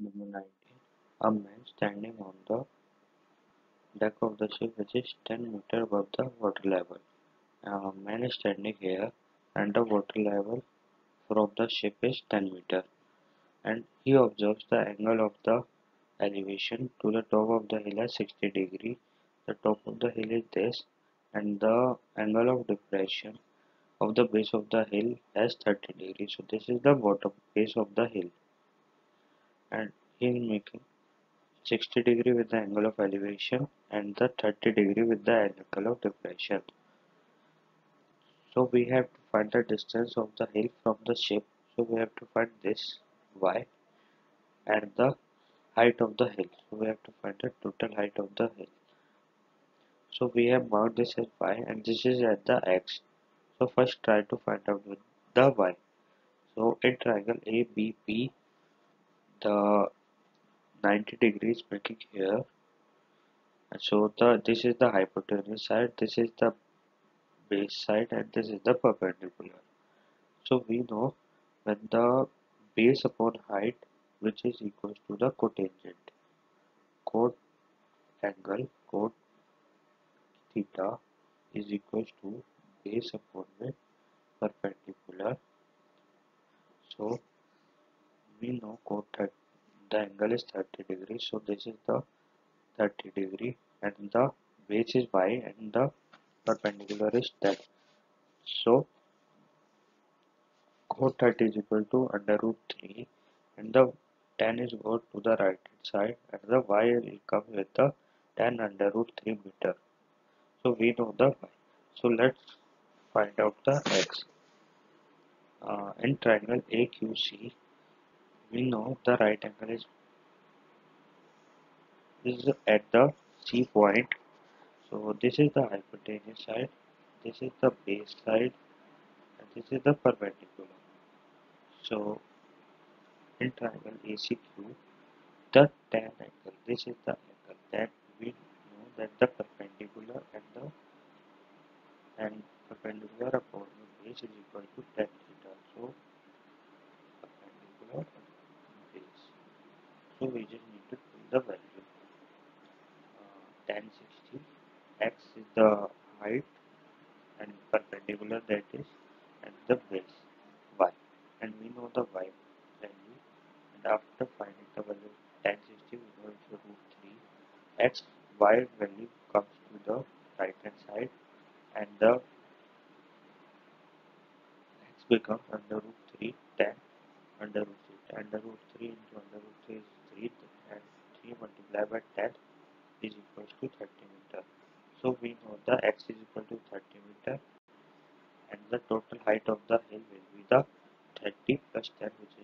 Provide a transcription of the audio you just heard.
Number 19. A man standing on the deck of the ship which is 10 meters above the water level. A man is standing here and the water level from the ship is 10 meters, and he observes the angle of the elevation to the top of the hill as 60 degrees. The top of the hill is this, and the angle of depression of the base of the hill as 30 degrees. So this is the bottom base of the hill, and he is making 60 degree with the angle of elevation and the 30 degree with the angle of depression. So we have to find the distance of the hill from the ship. So we have to find this y and the height of the hill. So we have to find the total height of the hill. So we have marked this as y and this is at the x. So first try to find out with the y. So in triangle ABP, the 90 degrees making here. So this is the hypotenuse side, this is the base side, and this is the perpendicular. So we know when the base upon height, which is equals to the cotangent. Cot angle, cot theta is equals to base upon with perpendicular. So we know the angle is 30 degrees. So this is the 30 degree and the base is y and the perpendicular is 10. So cot 30 is equal to under root 3 and the 10 is go to the right hand side and the y will come with the 10 under root 3 meter. So we know the y. So let's find out the x. In triangle AQC, we know the right angle is at the C point. So this is the hypotenuse side, this is the base side, and this is the perpendicular. So in triangle ACQ, the tan angle, this is the angle that we know that the perpendicular and perpendicular upon the base is equal to tan theta. So perpendicular and base. So we just need to put the value. Tan 60, x is the height and perpendicular that is, and the base y, and we know the y value. And after finding the value tan 60, we know it's root 3 x. Y value comes to the right hand side and the x becomes under root 3 tan under root 3. Under root 3 into under root 3 is 3, and 3 multiplied by 10 is equals to 30 meter. So we know the x is equal to 30 meter and the total height of the hill will be the 30 plus 10, which